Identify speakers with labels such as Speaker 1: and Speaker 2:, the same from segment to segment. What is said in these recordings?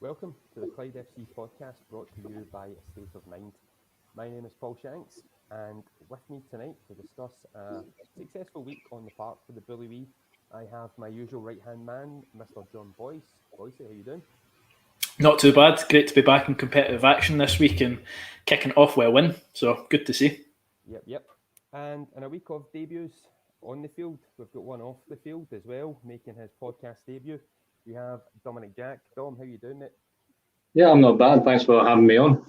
Speaker 1: Welcome to the Clyde FC Podcast, brought to you by State of Mind. My name is Paul Shanks, and with me tonight to discuss a successful week on the park for the Bully Wee, I have my usual right-hand man, Mr. John Boyce. Boyce, how you doing?
Speaker 2: Not too bad. Great to be back in competitive action this week and kicking off with a win. So good to see.
Speaker 1: Yep. And in a week of debuts on the field, we've got one off the field as well, making his podcast debut. We have Dominic Jack. Dom, how you doing, mate?
Speaker 3: Yeah, I'm not bad. Thanks for having me on.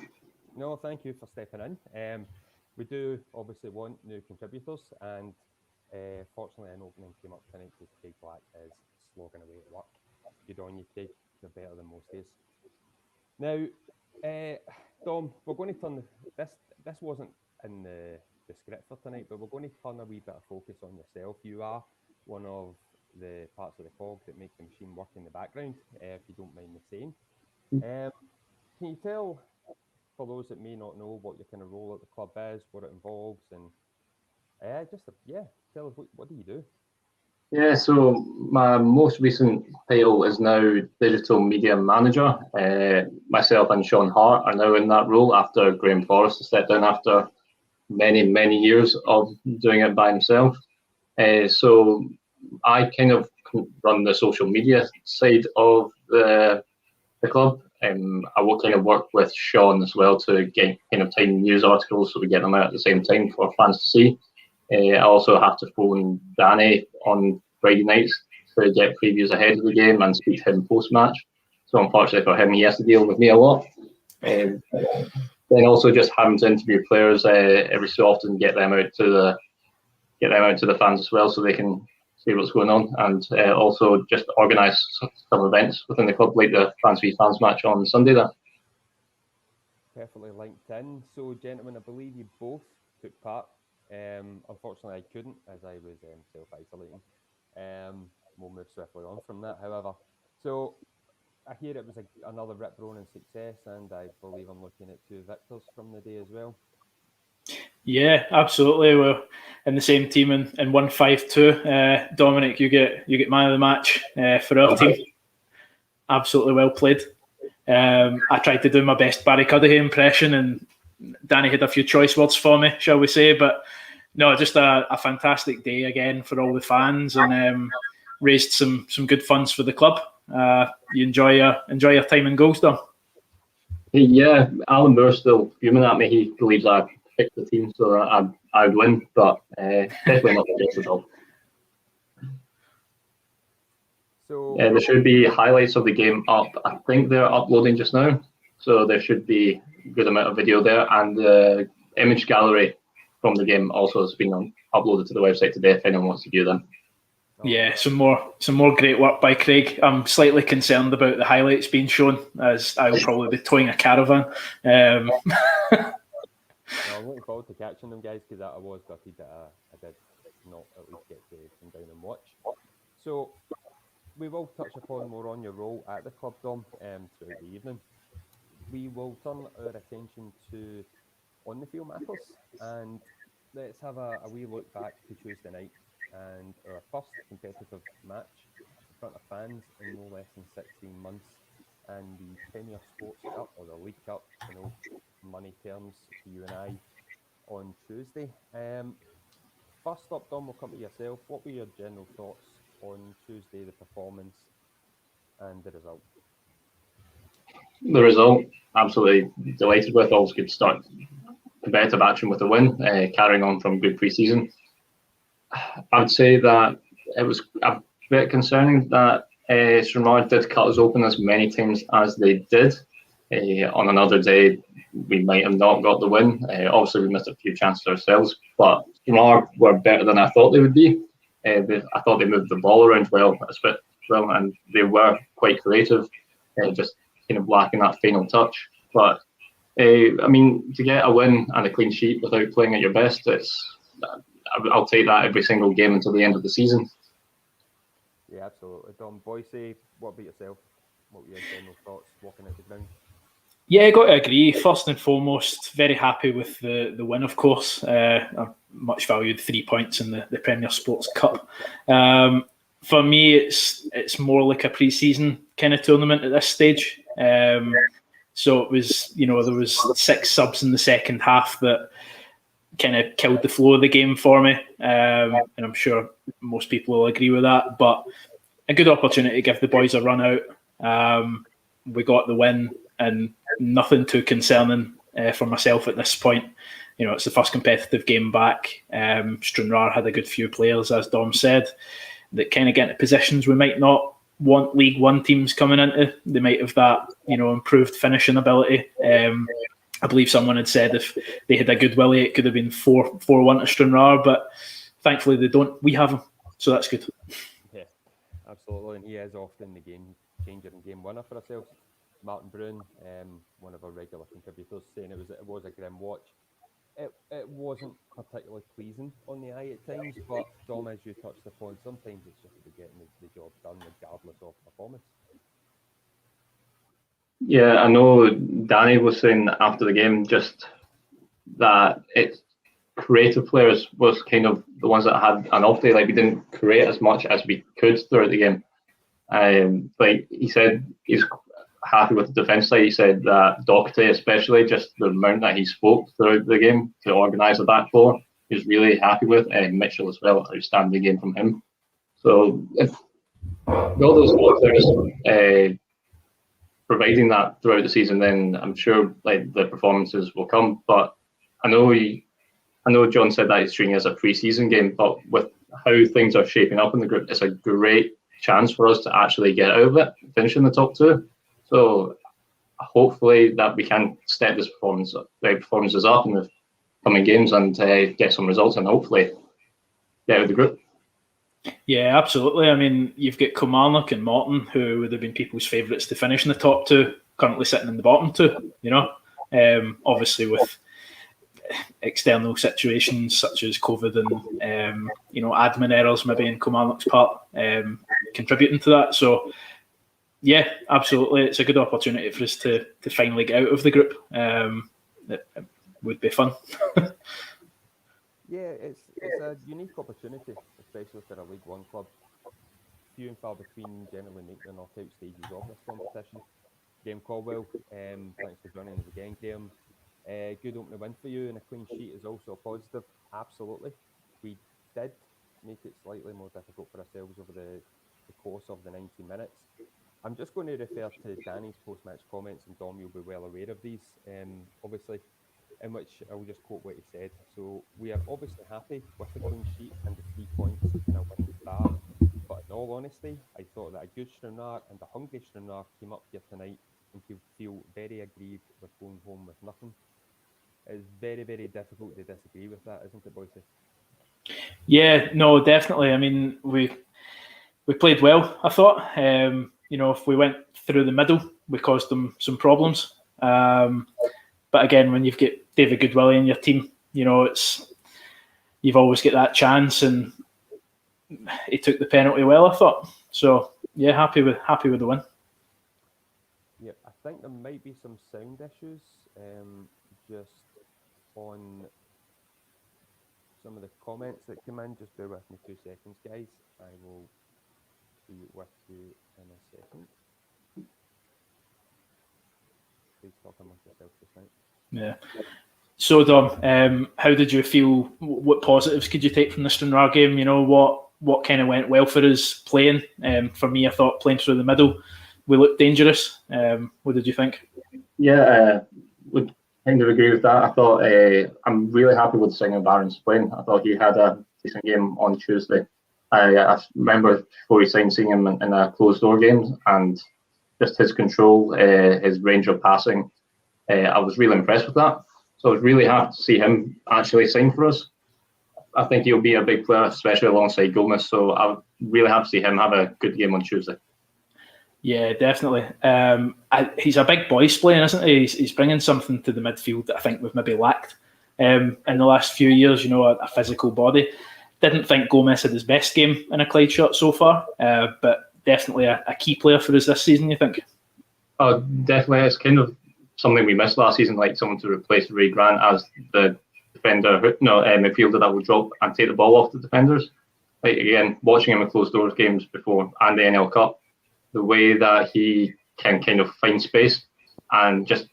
Speaker 1: No, thank you for stepping in. We do obviously want new contributors, and fortunately an opening came up tonight because Craig Black is slogging away at work. Good on you, Craig. You're better than most days. Now, Dom, we're going to turn this wasn't in the script for tonight, but we're going to turn a wee bit of focus on yourself. You are one of the parts of the cog that make the machine work in the background, if you don't mind me saying. Can you tell, for those that may not know, what your kind of role at the club is, what it involves, and tell us what do you do?
Speaker 3: Yeah, so my most recent title is now Digital Media Manager. Myself and Sean Hart are now in that role after Graham Forrest stepped down after many years of doing it by himself. So I kind of run the social media side of the club. I will kind of work with Sean as well to get kind of time news articles so we get them out at the same time for fans to see. I also have to phone Danny on Friday nights to get previews ahead of the game and speak to him post-match. So unfortunately for him, he has to deal with me a lot. Then also just having to interview players every so often, get them out to the fans as well, so they can see what's going on, and also just organise some events within the club, like the Fans v Fans match on Sunday there.
Speaker 1: Perfectly linked in. So, gentlemen, I believe you both took part. Unfortunately, I couldn't, as I was self-isolating. We'll move swiftly on from that, however. So, I hear it was another rip-roaring success, and I believe I'm looking at two victors from the day as well.
Speaker 2: Yeah, absolutely. We're in the same team and 1-5-2. Dominic, you get man of the match for our team. Absolutely well played. I tried to do my best Barry Cudahy impression, and Danny had a few choice words for me, shall we say. But no, just a fantastic day again for all the fans, and raised some good funds for the club. You enjoy your time in goals, Dom?
Speaker 3: Yeah, Alan Moore's still fuming at me. He believes I picked the team so that I'd win, but definitely not the best result.
Speaker 1: So
Speaker 3: there should be highlights of the game up. I think they're uploading just now, so there should be a good amount of video there, and the image gallery from the game also has been uploaded to the website today if anyone wants to view them.
Speaker 2: Yeah, some more great work by Craig. I'm slightly concerned about the highlights being shown, as I will probably be towing a caravan.
Speaker 1: I'm looking forward to catching them, guys, because I was gutted that I did not at least get to come down and watch. So we will touch upon more on your role at the club, Dom, throughout the evening. We will turn our attention to on-the-field matters, and let's have a wee look back to Tuesday night and our first competitive match in front of fans in no less than 16 months, and the Premier Sports Cup, or the League Cup, money terms to you and I, on Tuesday. First up, Dom, we'll come to yourself. What were your general thoughts on Tuesday, the performance and the result?
Speaker 3: The result, absolutely delighted with. Always good start competitive action with a win, carrying on from good pre-season. I would say that it was a bit concerning that Stranraer did cut us open as many times as they did. On another day, we might have not got the win. Obviously, we missed a few chances ourselves, but Stranraer were better than I thought they would be. I thought they moved the ball around well, and they were quite creative, just kind of lacking that final touch. But to get a win and a clean sheet without playing at your best, I'll take that every single game until the end of the season.
Speaker 1: Yeah, absolutely. Dom, Boyce, what about yourself? What were your general thoughts walking out the ground?
Speaker 2: Yeah, I got to agree. First and foremost, very happy with the win, of course. I much valued 3 points in the Premier Sports Cup. For me, it's more like a pre-season kind of tournament at this stage. So it was, there was 6 subs in the second half that kind of killed the flow of the game for me. And I'm sure most people will agree with that. But a good opportunity to give the boys a run out. We got the win, and nothing too concerning for myself at this point. It's the first competitive game back. Stranraer had a good few players, as Dom said, that kind of get into positions we might not want League One teams coming into. They might have that, improved finishing ability. I believe someone had said if they had a good willie, it could have been 4-1 to Stranraer, but thankfully they don't. We have him, so that's good.
Speaker 1: Yeah, absolutely, and he is often the game changer and game winner for ourselves. Martin Brown, one of our regular contributors, saying it was a grim watch. It wasn't particularly pleasing on the eye at times, but Dom, as you touched upon, sometimes it's just about getting the job done regardless of performance.
Speaker 3: Yeah, I know Danny was saying after the game just that it's creative players was kind of the ones that had an off day. Like, we didn't create as much as we could throughout the game. Like he said, he's happy with the defence side. He said that Doherty, especially, just the amount that he spoke throughout the game to organise the back four, he was really happy with. Mitchell as well, outstanding game from him. So if all those players providing that throughout the season, then I'm sure like the performances will come. But I know John said that he's treating it as a pre-season game, but with how things are shaping up in the group, it's a great chance for us to actually get out of it, finish in the top 2. So hopefully that we can step this performances up in the coming games and get some results and hopefully get out of the group.
Speaker 2: Yeah, absolutely. I mean, you've got Kilmarnock and Morton, who would have been people's favourites to finish in the top 2, currently sitting in the bottom 2, obviously with external situations such as COVID and, admin errors maybe in Kilmarnock's part contributing to that. So, yeah, absolutely. It's a good opportunity for us to finally get out of the group. It would be fun.
Speaker 1: Yeah, it's a unique opportunity, especially for a League One club. Few and far between generally make the knockout stages of this competition. Graham Caldwell, thanks for joining us again, Graham. Good opening win for you, and a clean sheet is also a positive. Absolutely. We did make it slightly more difficult for ourselves over the course of the 90 minutes. I'm just going to refer to Danny's post-match comments, and Dom, you'll be well aware of these, obviously, in which I'll just quote what he said. So, we are obviously happy with the clean sheet and the 3 points and a winning start, but in all honesty, I thought that a good Stranraer and a hungry Stranraer came up here tonight and could feel very aggrieved with going home with nothing. It's very, very difficult to disagree with that, isn't it, boys?
Speaker 2: Yeah, no, definitely. I mean, we played well, I thought. If we went through the middle, we caused them some problems. But again, when you've got David Goodwillie in your team, you've always got that chance, and he took the penalty well, I thought. So yeah, happy with the win.
Speaker 1: Yeah, I think there might be some sound issues just on some of the comments that come in. Just bear with me 2 seconds, guys. I will be with you in a second. Please talk amongst yourselves just now.
Speaker 2: Yeah. So, Dom, how did you feel? What positives could you take from the Stranraer game? What kind of went well for us playing? For me, I thought playing through the middle, we looked dangerous. What did you think?
Speaker 3: Yeah, would kind of agree with that. I thought I'm really happy with Singer Barron's playing. I thought he had a decent game on Tuesday. I remember before he signed seeing him in a closed door game, and just his control, his range of passing. I was really impressed with that. So I was really happy to see him actually sign for us. I think he'll be a big player, especially alongside Gomez. So I'm really happy to see him have a good game on Tuesday.
Speaker 2: Yeah, definitely. He's a big boy playing, isn't he? He's bringing something to the midfield that I think we've maybe lacked in the last few years. A physical body. Didn't think Gomez had his best game in a Clyde shirt so far, but definitely a key player for us this season, you think?
Speaker 3: Oh, definitely. It's kind of something we missed last season, like someone to replace Ray Grant as the midfielder that will drop and take the ball off the defenders. Like, again, watching him in closed doors games before and the NL Cup, the way that he can kind of find space, and just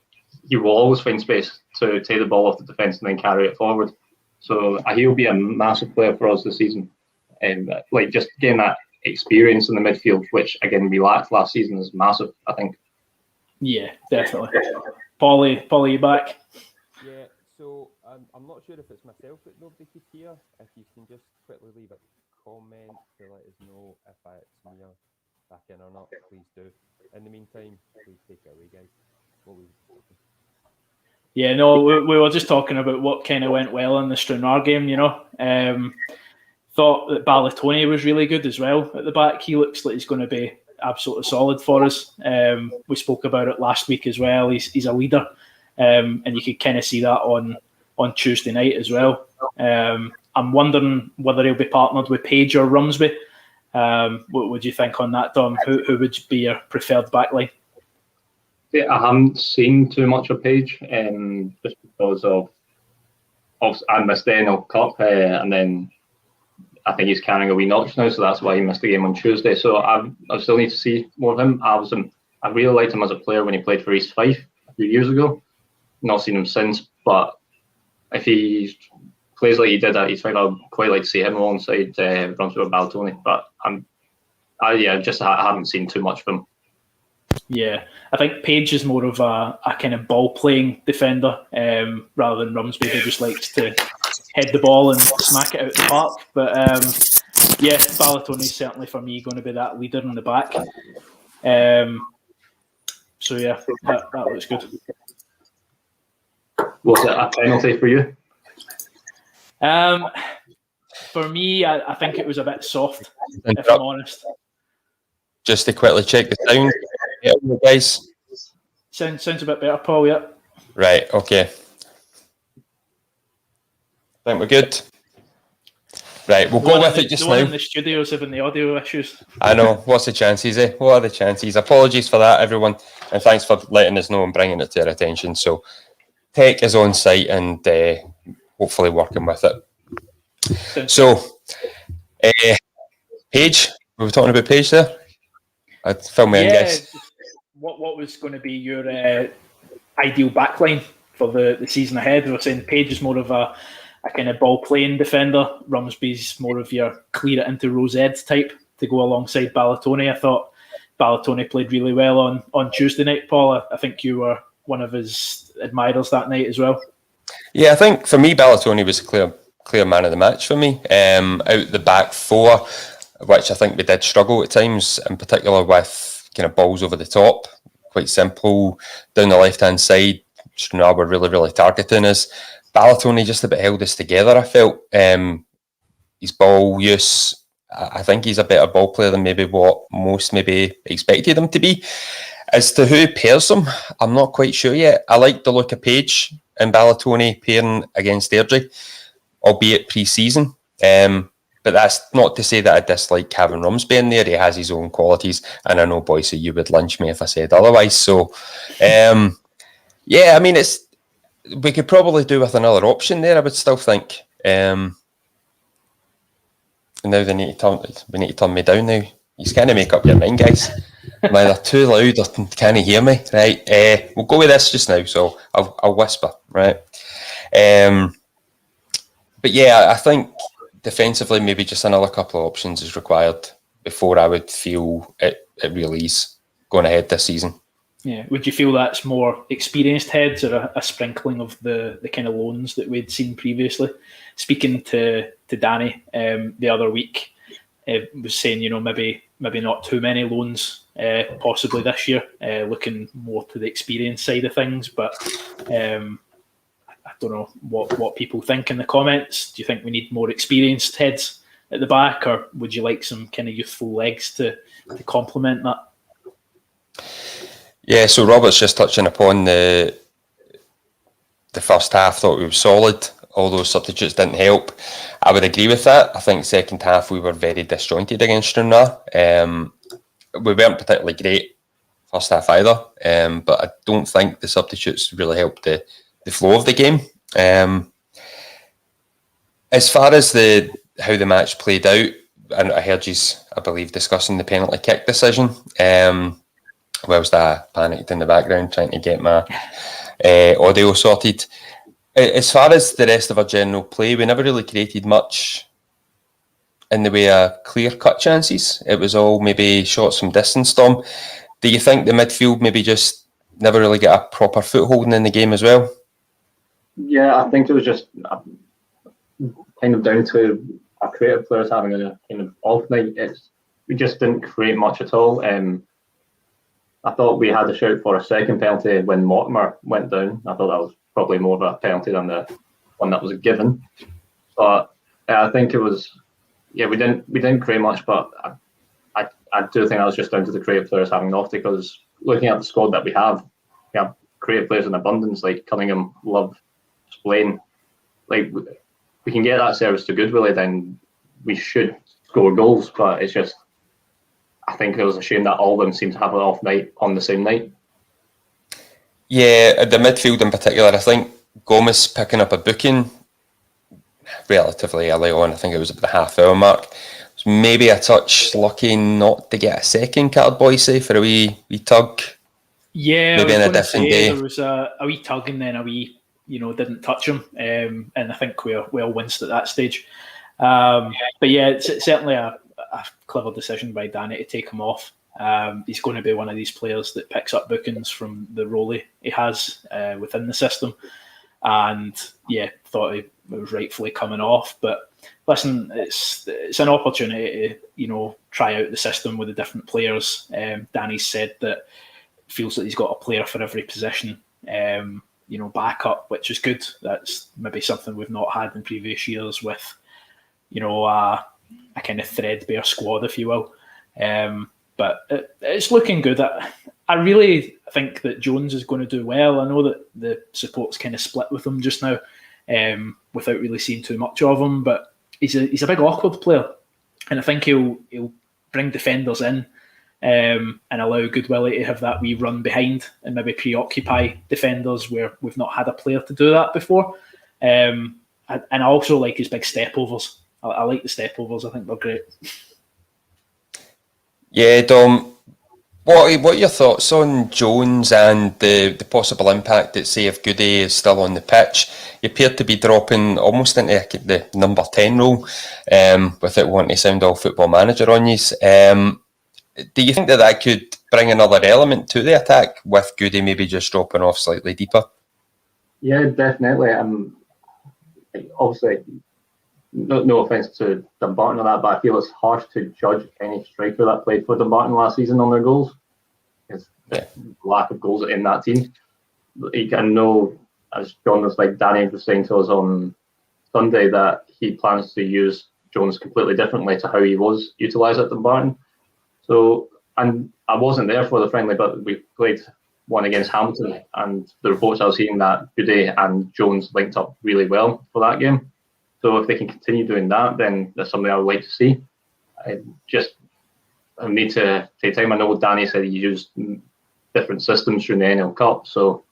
Speaker 3: he will always find space to take the ball off the defence and then carry it forward. So he'll be a massive player for us this season. Like just getting that experience in the midfield, which again we lacked last season, is massive, I think.
Speaker 2: Yeah, definitely. Paulie, you back?
Speaker 1: Yeah, so I'm not sure if it's myself that nobody could hear. If you can just quickly leave a comment to let us know if it's me or back in or not, please do. In the meantime, please take it away, guys. What was
Speaker 2: Yeah, no, we were just talking about what kind of went well in the Stranraer game, you know. Thought that Balatoni was really good as well at the back. He looks like he's going to be absolutely solid for us. We spoke about it last week as well. He's a leader, and you could kind of see that on Tuesday night as well. I'm wondering whether he'll be partnered with Page or Rumsby. What would you think on that, Dom? Who would be your preferred backline?
Speaker 3: Yeah, I haven't seen too much of Page, just because of I missed the NL Cup, and then I think he's carrying a wee notch now, so that's why he missed the game on Tuesday. So I still need to see more of him. I really liked him as a player when he played for East Fife a few years ago. Not seen him since, but if he plays like he did at East Fife, I'd quite like to see him alongside Rumsby or Balatoni. But I haven't seen too much of him.
Speaker 2: Yeah, I think Page is more of a kind of ball-playing defender rather than Rumsby, who just likes to head the ball and smack it out the park. But yeah, Balatoni's certainly for me going to be that leader in the back. So yeah, that looks good.
Speaker 3: Was it a penalty for you?
Speaker 2: For me, I think it was a bit soft, if I'm honest.
Speaker 4: Just to quickly check the sound, guys.
Speaker 2: Sounds a bit better, Paul. Yeah.
Speaker 4: Right. Okay. Think we're good. Right, we'll go with it just now.
Speaker 2: In the studios having the audio issues.
Speaker 4: I know. What's the chances, eh? What are the chances? Apologies for that, everyone, and thanks for letting us know and bringing it to our attention. So, tech is on site and hopefully working with it. So, Paige, we were talking about Paige there. I'd fill me in, guys.
Speaker 2: What was going to be your ideal backline for the season ahead? We were saying Paige is more of a kind of ball-playing defender. Rumsby's more of your clear it into Rosette type to go alongside Balatoni. I thought Balatoni played really well on Tuesday night, Paul. I think you were one of his admirers that night as well.
Speaker 4: Yeah, I think for me, Balatoni was a clear man of the match for me. Out the back four, which I think we did struggle at times, in particular with kind of balls over the top, quite simple, down the left-hand side. Stranraer were really, really targeting us. Balatoni just a bit held us together, I felt. His ball use, I think he's a better ball player than maybe what most maybe expected him to be. As to who pairs them, I'm not quite sure yet. I like the look of Page and Balatoni pairing against Airdrie, albeit pre-season. But that's not to say that I dislike having Rumsby in there. He has his own qualities, and I know, Boyce, you would lynch me if I said otherwise. So, yeah, I mean, we could probably do with another option there, I would still think. Now we need to turn me down now. You kind of make up your mind, guys. I'm either too loud or can't hear me. Right, we'll go with this just now, so I'll whisper, right? But yeah, I think defensively maybe just another couple of options is required before I would feel it really is going ahead this season.
Speaker 2: Yeah, would you feel that's more experienced heads or a sprinkling of the kind of loans that we'd seen previously? Speaking to Danny the other week, was saying, you know, maybe not too many loans possibly this year, looking more to the experience side of things. But I don't know what people think in the comments. Do you think we need more experienced heads at the back, or would you like some kind of youthful legs to complement that?
Speaker 4: Yeah, so Robert's just touching upon the first half. Thought we were solid. All those substitutes didn't help. I would agree with that. I think second half we were very disjointed against Stranraer. We weren't particularly great first half either, but I don't think the substitutes really helped the flow of the game. As far as how the match played out, and I heard you, I believe, discussing the penalty kick decision. whilst I panicked in the background trying to get my audio sorted. As far as the rest of our general play, we never really created much in the way of clear-cut chances. It was all maybe shots from distance, Dom. Do you think the midfield maybe just never really get a proper foothold in the game as well?
Speaker 3: Yeah, I think it was just kind of down to our creative players having a kind of off night. We just didn't create much at all. I thought we had a shout for a second penalty when Mortimer went down. I thought that was probably more of a penalty than the one that was given. But I think it was, we didn't create much, but I do think that was just down to the creative players having an off, because looking at the squad that we have creative players in abundance, like Cunningham, Love, Splain. Like, we can get that service to Goodwillie, then we should score goals. But it's just, I think it was a shame that all of them seem to have an off night on the same night.
Speaker 4: Yeah, the midfield in particular, I think Gomez picking up a booking relatively early on. I think it was at the half-hour mark. It was maybe a touch lucky not to get a second card, Boise, for a wee tug.
Speaker 2: Yeah,
Speaker 4: maybe on a different day.
Speaker 2: There was a wee tug and then a wee, didn't touch him, and I think we all winced at that stage. But yeah, it's certainly a clever decision by Danny to take him off. He's going to be one of these players that picks up bookings from the role he has within the system, and thought he was rightfully coming off. But listen, it's an opportunity to try out the system with the different players. Danny's said that feels that he's got a player for every position, backup, which is good. That's maybe something we've not had in previous years with, a kind of threadbare squad, if you will. But it's looking good. I really think that Jones is going to do well. I know that the support's kind of split with him just now, without really seeing too much of him. But he's a big awkward player, and I think he'll bring defenders in. And allow Goodwillie to have that wee run behind and maybe preoccupy defenders where we've not had a player to do that before. And I also like his big step overs. I like the step overs. I think they're great.
Speaker 4: Yeah, Dom, what are your thoughts on Jones and the possible impact that, say, if Goody is still on the pitch? He appeared to be dropping almost into the number 10 role, without wanting to sound all Football Manager on you. Do you think that could bring another element to the attack with Goody maybe just dropping off slightly deeper?
Speaker 3: Yeah, definitely. Obviously, no offence to Dumbarton or that, but I feel it's harsh to judge any striker that played for Dumbarton last season on their goals. It's the lack of goals in that team. I know, as John was Danny was saying to us on Sunday, that he plans to use Jones completely differently to how he was utilised at Dumbarton. So, and I wasn't there for the friendly, but we played one against Hamilton, and the reports I was hearing that Goody and Jones linked up really well for that game. So if they can continue doing that, then that's something I would like to see. I need to take time. I know Danny said he used different systems during the NL Cup, so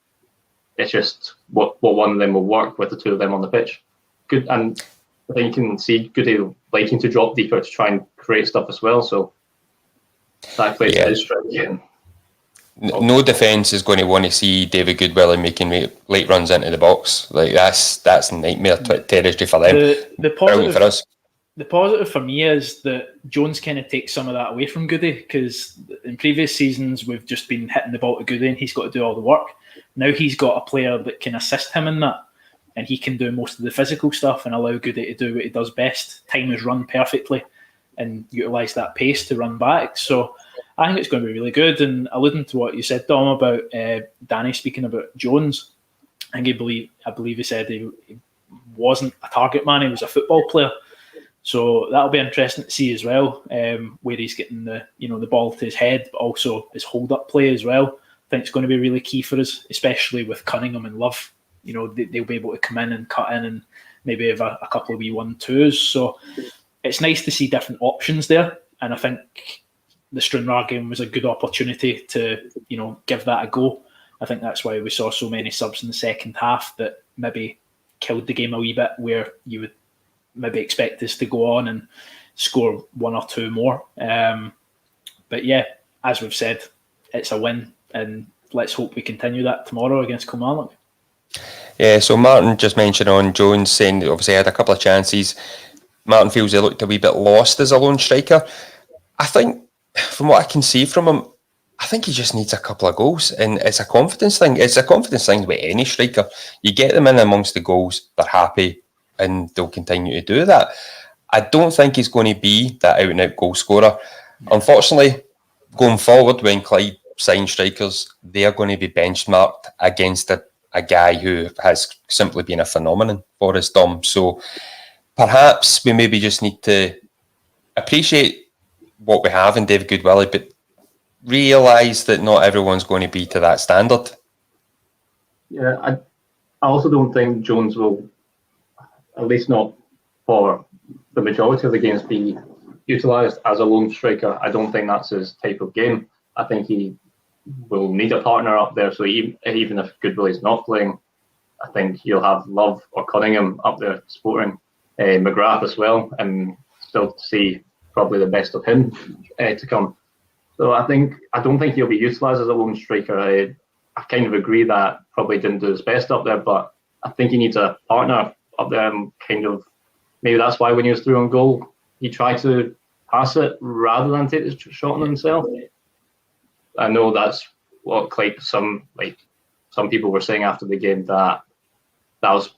Speaker 3: it's just what one of them will work with the two of them on the pitch. Good, and I think you can see Goody liking to drop deeper to try and create stuff as well. So that plays his strength.
Speaker 4: No defence is going to want to see David Goodwillie making late runs into the box. Like that's nightmare territory for them.
Speaker 2: The positive for me is that Jones kind of takes some of that away from Goody, because in previous seasons we've just been hitting the ball to Goody and he's got to do all the work. Now he's got a player that can assist him in that, and he can do most of the physical stuff and allow Goody to do what he does best, time his run perfectly and utilise that pace to run back. So I think it's going to be really good. And alluding to what you said, Dom, about Danny speaking about Jones, I believe he said he wasn't a target man, he was a football player. So that'll be interesting to see as well, where he's getting the ball to his head, but also his hold-up play as well. I think it's going to be really key for us, especially with Cunningham and Love. They'll be able to come in and cut in and maybe have a couple of wee 1-2s. So it's nice to see different options there. And I think the Stranraer game was a good opportunity to, give that a go. I think that's why we saw so many subs in the second half that maybe killed the game a wee bit, where you would maybe expect us to go on and score 1 or 2 more. But yeah, as we've said, it's a win. and let's hope we continue that tomorrow against Kilmarnock.
Speaker 4: Yeah, so Martin just mentioned on Jones saying that obviously he had a couple of chances. Martin feels he looked a wee bit lost as a lone striker. I think, from what I can see from him, I think he just needs a couple of goals, and it's a confidence thing. It's a confidence thing with any striker. You get them in amongst the goals, they're happy, and they'll continue to do that. I don't think he's going to be that out-and-out goal scorer. Unfortunately, going forward, when Clyde sign strikers, they are going to be benchmarked against a guy who has simply been a phenomenon for us, Dom. So perhaps we maybe just need to appreciate what we have in David Goodwillie, but realise that not everyone's going to be to that standard.
Speaker 3: Yeah, I also don't think Jones will, at least not for the majority of the games, be utilised as a lone striker. I don't think that's his type of game. I think he will need a partner up there. So even if Goodwillie's not playing, I think you'll have Love or Cunningham up there supporting McGrath as well, and still to see probably the best of him to come. So I don't think he'll be utilised as a lone striker. I kind of agree that probably didn't do his best up there, but I think he needs a partner up there, and kind of maybe that's why when he was through on goal, he tried to pass it rather than take the shot on himself. I know that's what some people were saying after the game, that was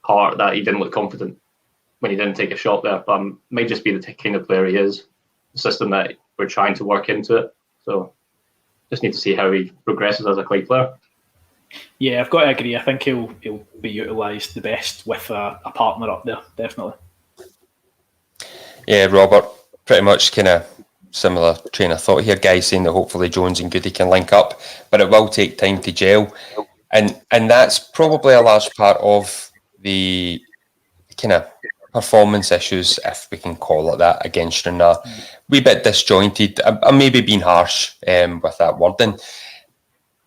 Speaker 3: part that he didn't look confident when he didn't take a shot there, but it might just be the kind of player he is, the system that we're trying to work into it. So just need to see how he progresses as a Clyde player.
Speaker 2: Yeah, I've got to agree. I think he'll be utilised the best with a partner up there, definitely.
Speaker 4: Yeah, Robert, pretty much kind of similar train of thought here. Guys saying that hopefully Jones and Goody can link up, but it will take time to gel, and that's probably a large part of the kind of performance issues, if we can call it that, against Stranraer. Wee bit disjointed. I'm maybe being harsh with that wording.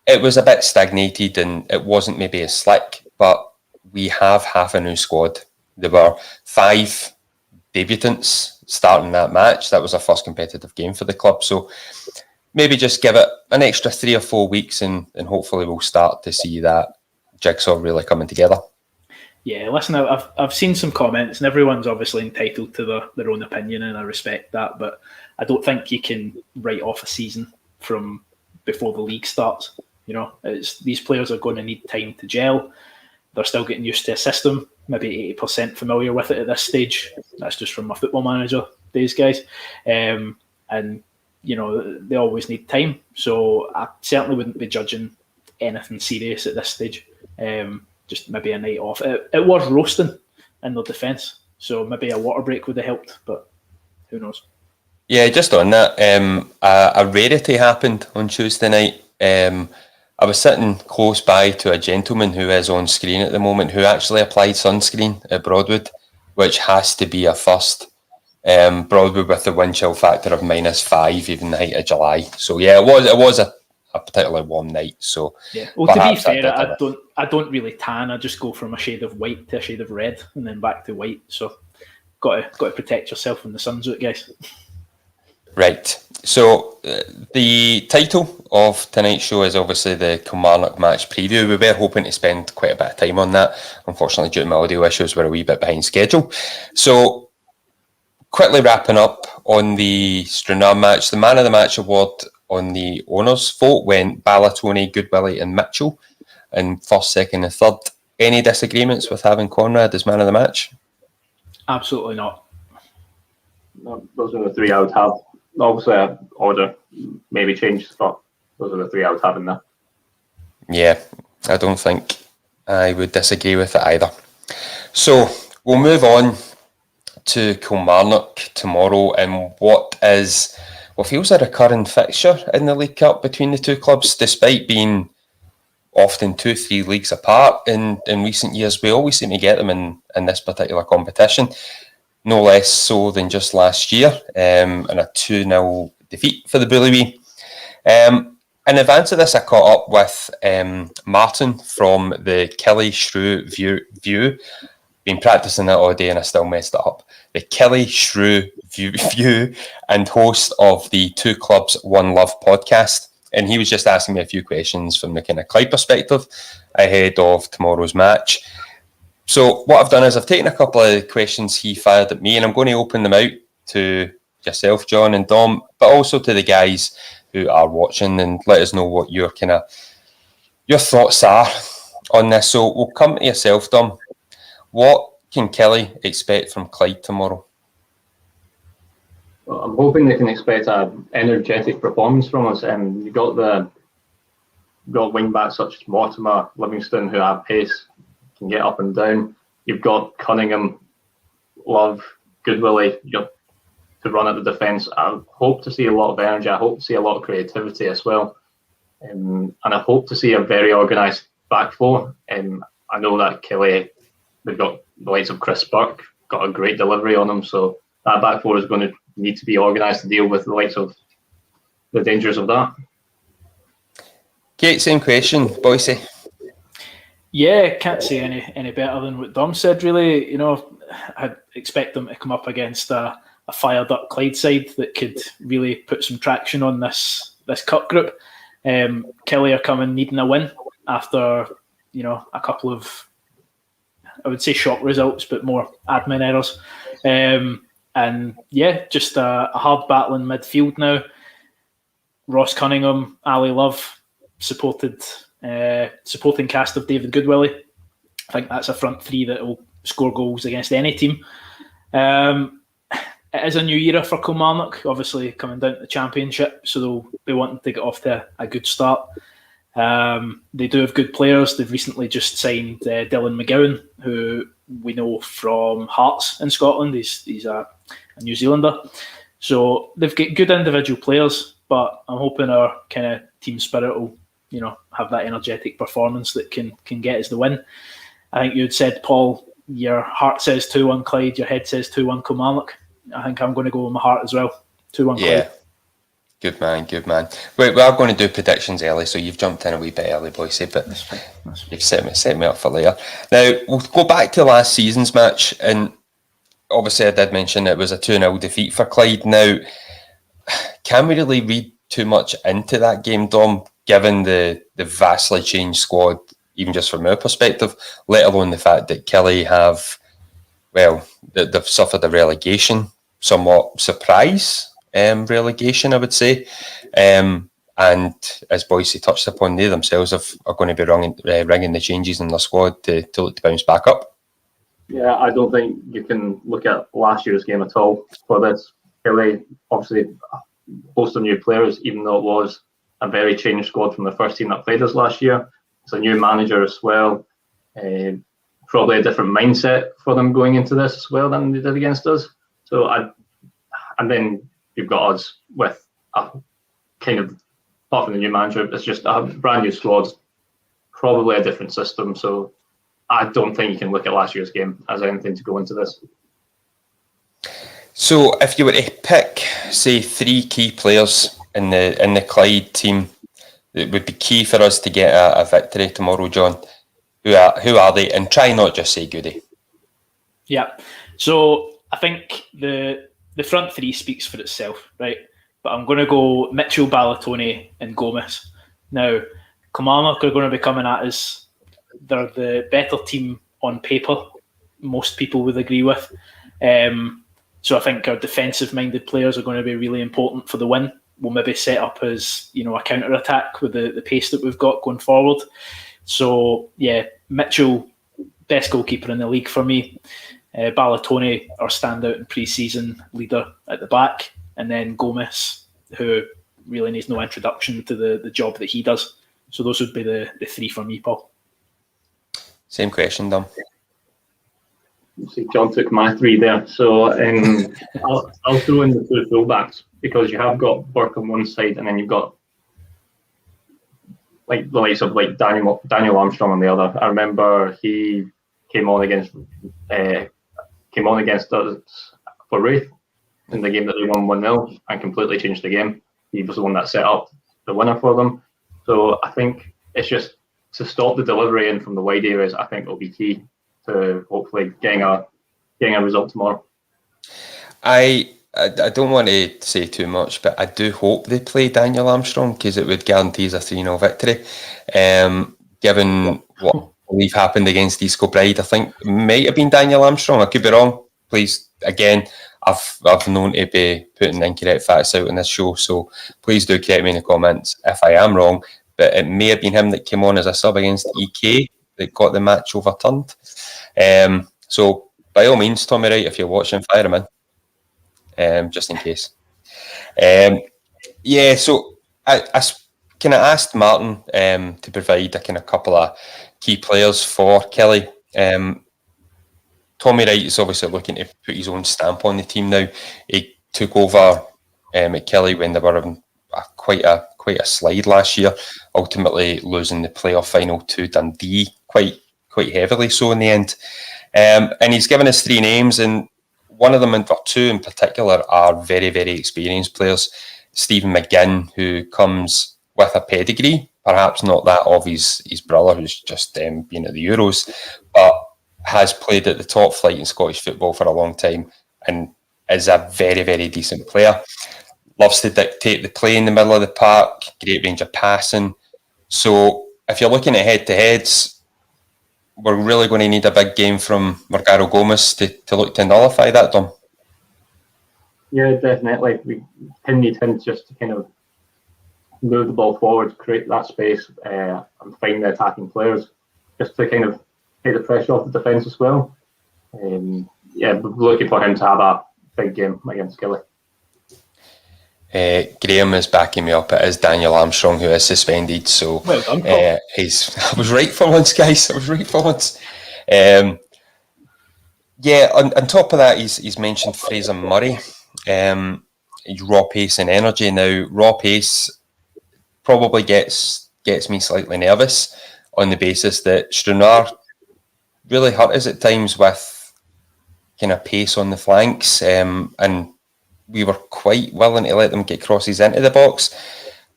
Speaker 4: It was a bit stagnated and it wasn't maybe as slick, but we have half a new squad. There were 5 debutants starting that match. That was our first competitive game for the club. So maybe just give it an extra 3 or 4 weeks and hopefully we'll start to see that jigsaw really coming together.
Speaker 2: Yeah, listen, I've seen some comments, and everyone's obviously entitled to their own opinion, and I respect that, but I don't think you can write off a season from before the league starts. You know, these players are going to need time to gel. They're still getting used to a system, maybe 80% familiar with it at this stage. That's just from my Football Manager days, guys. And, you know, they always need time. So I certainly wouldn't be judging anything serious at this stage. Just maybe a night off. It was roasting in their defence, so maybe a water break would have helped, but who knows? Yeah,
Speaker 4: just on that, a rarity happened on Tuesday night. I was sitting close by to a gentleman who is on screen at the moment who actually applied sunscreen at Broadwood, which has to be a first. Broadwood with the wind chill factor of -5, even the height of July. So yeah, it was a particularly warm night. So
Speaker 2: yeah. Well, to be fair, I don't really tan. I just go from a shade of white to a shade of red, and then back to white. So got to protect yourself from the sun's out, guys.
Speaker 4: Right. So the title of tonight's show is obviously the Kilmarnock match preview. We were hoping to spend quite a bit of time on that. Unfortunately, due to my audio issues, we're a wee bit behind schedule. So quickly wrapping up on the Stranraer match, the man of the match award on the owners' vote went Ballatoni, Goodwillie and Mitchell in first, second and third. Any disagreements with having Conrad as man of the match?
Speaker 2: Absolutely not.
Speaker 3: No, those are the 3 I would have. Obviously, order maybe changed, but those are the 3 I would have in there.
Speaker 4: Yeah, I don't think I would disagree with it either. So we'll move on to Kilmarnock tomorrow in what feels a recurring fixture in the League Cup between the two clubs, despite being often 2-3 leagues apart in recent years. We always seem to get them in this particular competition. No less so than just last year, and a 2-0 defeat for the Bully. In advance of this, I caught up with Martin from the Killy Shrew View. Been practicing it all day and I still messed it up. The Killy Shrew View and host of the Two Clubs One Love podcast. and he was just asking me a few questions from the kind of Clyde perspective ahead of tomorrow's match. So what I've done is I've taken a couple of questions he fired at me, and I'm going to open them out to yourself, John and Dom, but also to the guys who are watching, and let us know what your thoughts are on this. So we'll come to yourself, Dom. What can Kelly expect from Clyde tomorrow?
Speaker 3: Well, I'm hoping they can expect an energetic performance from us. You've got wing backs such as Mortimer, Livingston, who have pace, can get up and down. You've got Cunningham, Love, Goodwillie to run at the defence. I hope to see a lot of energy. I hope to see a lot of creativity as well. And I hope to see a very organised back four. I know that Kelly, they've got the likes of Chris Burke, got a great delivery on them. So that back four is going to need to be organised to deal with the likes of the dangers of that.
Speaker 4: Kate, same question, Boise.
Speaker 2: Yeah, can't say any better than what Dom said, really. You know, I'd expect them to come up against a fired up Clyde side that could really put some traction on this cup group. Kelly are coming needing a win after, a couple of, I would say, shock results, but more admin errors. Just a hard battle in midfield now. Ross Cunningham, Ali Love, supporting cast of David Goodwillie. I think that's a front three that will score goals against any team. It is a new era for Kilmarnock, obviously coming down to the Championship, so they'll be wanting to get off to a good start. They do have good players. They've recently just signed Dylan McGowan, who we know from Hearts in Scotland. He's a New Zealander. So they've got good individual players, but I'm hoping our kind of team spirit will, have that energetic performance that can get us the win. I think you had said, Paul, your heart says 2-1 Clyde, your head says 2-1 Kilmarnock. I think I'm going to go with my heart as well. 2-1 Clyde.
Speaker 4: Good man. We are going to do predictions early, so you've jumped in a wee bit early, Boise, but
Speaker 2: That's fine.
Speaker 4: You've set me up for later. Now, we'll go back to last season's match, and obviously I did mention it was a 2-0 defeat for Clyde. Now, can we really read too much into that game, Dom, given the vastly changed squad, even just from our perspective, let alone the fact that Kelly they've suffered a relegation, somewhat surprise relegation, I would say. And as Boise touched upon, they themselves are going to be ringing the changes in their squad to look to bounce back up.
Speaker 3: Yeah, I don't think you can look at last year's game at all for this. Kelly, obviously, a host of new players, even though it was a very changed squad from the first team that played us last year. It's a new manager as well. Probably a different mindset for them going into this as well than they did against us. And then you've got us with a kind of, apart from the new manager, it's just a brand new squad, probably a different system. So I don't think you can look at last year's game as anything to go into this.
Speaker 4: So if you were to pick, say, 3 key players in the Clyde team that would be key for us to get a victory tomorrow, John, who are they? And try not just say Goody.
Speaker 2: Yeah. So I think the front three speaks for itself, right? But I'm going to go Mitchell, Ballatoni and Gomez. Now, Kilmarnock are going to be coming at us. They're the better team on paper, most people would agree with. So I think our defensive-minded players are going to be really important for the win. We'll maybe set up as, a counter-attack with the pace that we've got going forward. So, yeah, Mitchell, best goalkeeper in the league for me. Ballatoni, our standout in pre-season leader at the back. And then Gomez, who really needs no introduction to the job that he does. So those would be the 3 for me, Paul.
Speaker 4: Same question, Dom.
Speaker 3: See, John took my 3 there. So I'll throw in the 2 fullbacks because you have got Burke on one side and then you've got like the likes of like Daniel Armstrong on the other. I remember he came on against us for Wraith in the game that they won 1-0 and completely changed the game. He was the one that set up the winner for them. So I think it's just to stop the delivery in from the wide areas. I think will be key to hopefully getting a result tomorrow.
Speaker 4: I I don't want to say too much, but I do hope they play Daniel Armstrong because it would guarantee us a 3-0 victory. Given what I believe happened against East Kilbride, I think it might have been Daniel Armstrong. I could be wrong. Please, again, I've known to be putting incorrect facts out in this show, so please do correct me in the comments if I am wrong. But it may have been him that came on as a sub against EK that got the match overturned. So by all means, Tommy Wright, if you're watching, fire him in, just in case. So I kind of asked Martin to provide a kind of couple of key players for Kelly. Tommy Wright is obviously looking to put his own stamp on the team now. He took over at Kelly when they were in quite a slide last year, ultimately losing the playoff final to Dundee quite heavily so in the end. And he's given us 3 names, and one of them, or 2 in particular, are very, very experienced players. Stephen McGinn, who comes with a pedigree, perhaps not that of his brother, who's just been at the Euros, but has played at the top flight in Scottish football for a long time and is a very, very decent player. Loves to dictate the play in the middle of the park, great range of passing. So if you're looking at head-to-heads, we're really going to need a big game from Morgaro Gomez to look to nullify that, Dom.
Speaker 3: Yeah, definitely. We need him just to kind of move the ball forward, create that space, and find the attacking players, just to kind of take the pressure off the defence as well. We're looking for him to have a big game against Kelly.
Speaker 4: Graham is backing me up. It is Daniel Armstrong who is suspended. So
Speaker 2: well done,
Speaker 4: I was right for once, guys. I was right for once. On top of that, he's mentioned Fraser Murray. Raw pace and energy. Now, raw pace probably gets me slightly nervous on the basis that Strunar really hurt us at times with kind of pace on the flanks, and we were quite willing to let them get crosses into the box.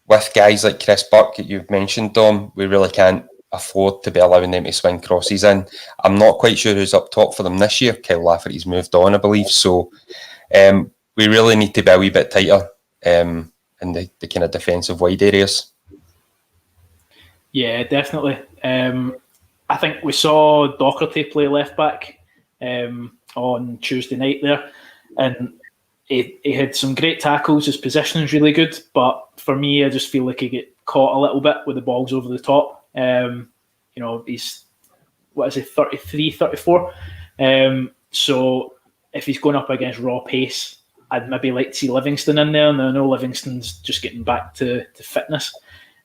Speaker 4: With guys like Chris Burke that you've mentioned, Dom, we really can't afford to be allowing them to swing crosses in. I'm not quite sure who's up top for them this year. Kyle Lafferty's moved on, I believe. So we really need to be a wee bit tighter in the kind of defensive wide areas.
Speaker 2: Yeah, definitely. I think we saw Docherty play left back on Tuesday night there, and he had some great tackles. His position is really good, but for me, I just feel like he get caught a little bit with the balls over the top. He's 33, 34. So if he's going up against raw pace, I'd maybe like to see Livingston in there. And I know Livingston's just getting back to fitness.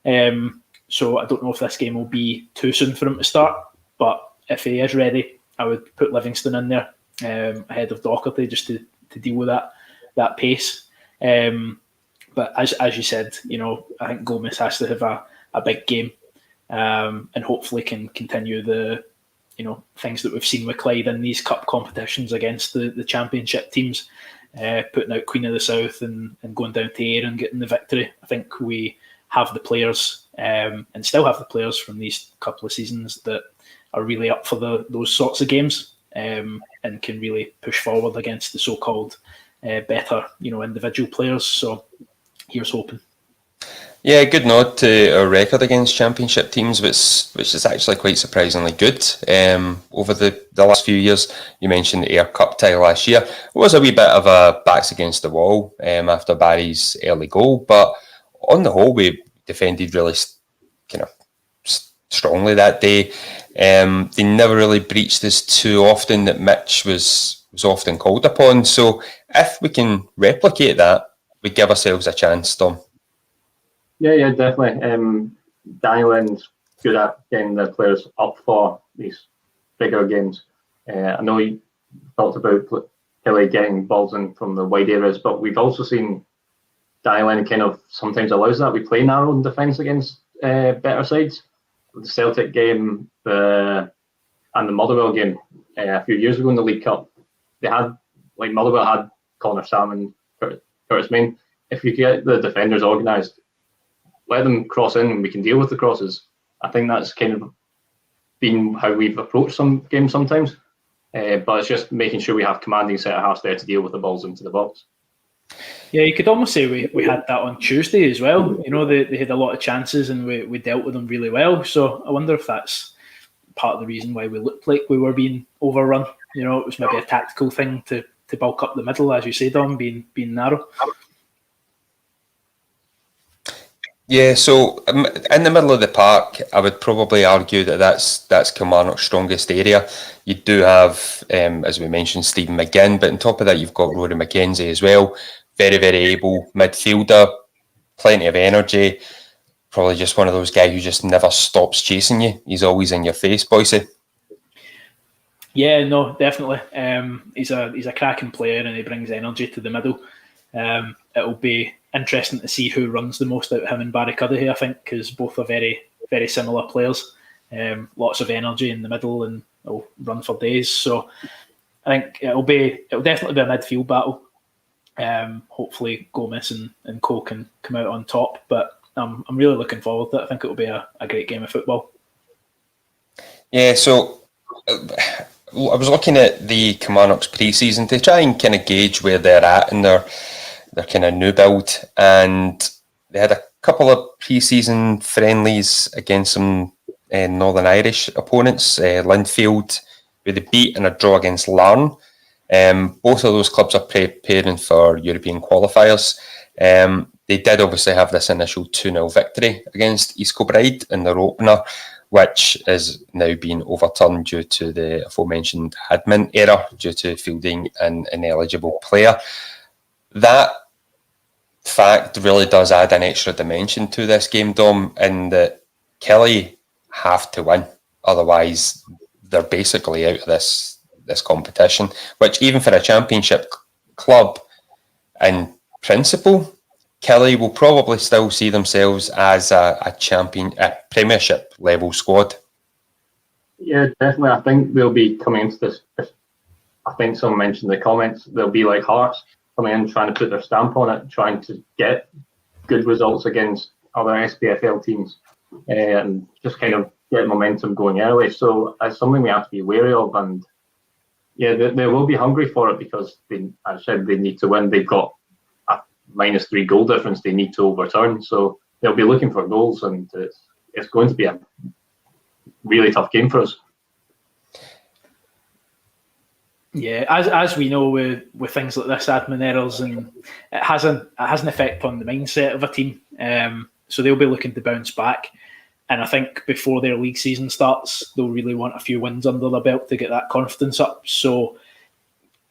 Speaker 2: So I don't know if this game will be too soon for him to start. But if he is ready, I would put Livingston in there ahead of Docherty just to deal with that pace. But as you said, I think Gomez has to have a big game and hopefully can continue the things that we've seen with Clyde in these cup competitions against the championship teams, putting out Queen of the South and going down to Ayr and getting the victory. I think we have the players and still have the players from these couple of seasons that are really up for those sorts of games and can really push forward against the so-called better individual players. So here's hoping.
Speaker 4: Yeah, good nod to our record against championship teams, which is actually quite surprisingly good over the last few years. You mentioned the Ayr Cup tie last year. It was a wee bit of a backs against the wall after Barry's early goal, but on the whole, we defended really kind of strongly that day. They never really breached us too often that Mitch was often called upon. So if we can replicate that, we give ourselves a chance, Tom.
Speaker 3: Yeah, definitely. Daniel Lynn's good at getting the players up for these bigger games. I know you talked about Kelly getting balls in from the wide areas, but we've also seen Daniel Lynn kind of sometimes allows that. We play narrow in defence against better sides. The Celtic game and the Motherwell game a few years ago in the League Cup, they had, like Motherwell had Connor Salmon, Curtis Main. If you get the defenders organised, let them cross in and we can deal with the crosses. I think that's kind of been how we've approached some games sometimes. But it's just making sure we have commanding centre halves there to deal with the balls into the box.
Speaker 2: Yeah, you could almost say we had that on Tuesday as well. You know, they had a lot of chances and we dealt with them really well. So I wonder if that's part of the reason why we looked like we were being overrun. You know, it was maybe a tactical thing to bulk up the middle, as you say, Dom, being narrow.
Speaker 4: Yeah, so in the middle of the park, I would probably argue that that's Kilmarnock's strongest area. You do have, as we mentioned, Stephen McGinn, but on top of that, you've got Rory McKenzie as well. Very, very able midfielder, plenty of energy. Probably just one of those guys who just never stops chasing you. He's always in your face, Boise.
Speaker 2: Yeah, no, definitely. He's a cracking player and he brings energy to the middle. It'll be interesting to see who runs the most out of him and Barry Cuddihy, I think, because both are very, very similar players. Lots of energy in the middle and they'll run for days. So I think it'll definitely be a midfield battle. Hopefully Gomez and Cole can come out on top, but I'm really looking forward to it. I think it'll be a great game of football. Yeah,
Speaker 4: so I was looking at the Kilmarnock's pre-season to try and kind of gauge where they're at in their kind of new build, and they had a couple of pre-season friendlies against some Northern Irish opponents, Linfield with a beat and a draw against Larne. Both of those clubs are preparing for European qualifiers. They did obviously have this initial 2-0 victory against East Kilbride in their opener, which is now being overturned due to the aforementioned admin error due to fielding an ineligible player. That fact really does add an extra dimension to this game, Dom, in that Kelly have to win. Otherwise, they're basically out of this competition, which even for a championship club, in principle, Kelly will probably still see themselves as a Premiership level squad.
Speaker 3: Yeah, definitely. I think they'll be coming into this. I think someone mentioned in the comments, they'll be like Hearts, coming in, trying to put their stamp on it, trying to get good results against other SPFL teams, and just kind of get momentum going early. So it's something we have to be wary of. And yeah, they will be hungry for it because as I said, they need to win. They've got a -3 goal difference they need to overturn. So they'll be looking for goals, and it's going to be a really tough game for us.
Speaker 2: Yeah, as we know with things like this, admin errors, and it has an effect on the mindset of a team. So they'll be looking to bounce back. And I think before their league season starts, they'll really want a few wins under their belt to get that confidence up. So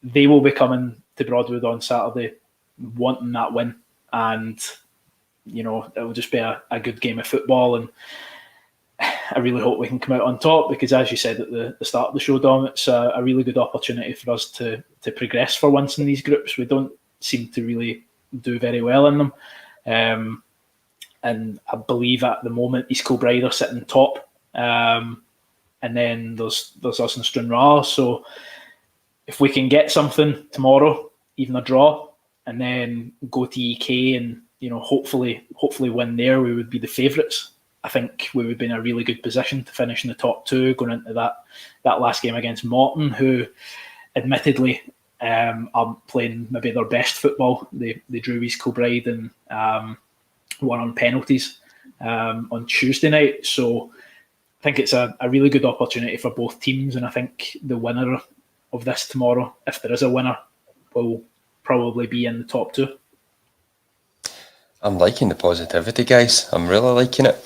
Speaker 2: they will be coming to Broadwood on Saturday wanting that win. And, you know, it will just be a good game of football. And I really hope we can come out on top because, as you said at the start of the show, Dom, it's a really good opportunity for us to progress for once in these groups. We don't seem to really do very well in them. And I believe at the moment East Kilbride are sitting top, and then there's us and Stranraer. So if we can get something tomorrow, even a draw, and then go to EK and hopefully win there, we would be the favourites. I think we would be in a really good position to finish in the top two, going into that last game against Morton, who admittedly aren't playing maybe their best football. They drew East Kilbride and won on penalties on Tuesday night. So I think it's a really good opportunity for both teams, and I think the winner of this tomorrow, if there is a winner, will probably be in the top two.
Speaker 4: I'm liking the positivity, guys. I'm really liking it.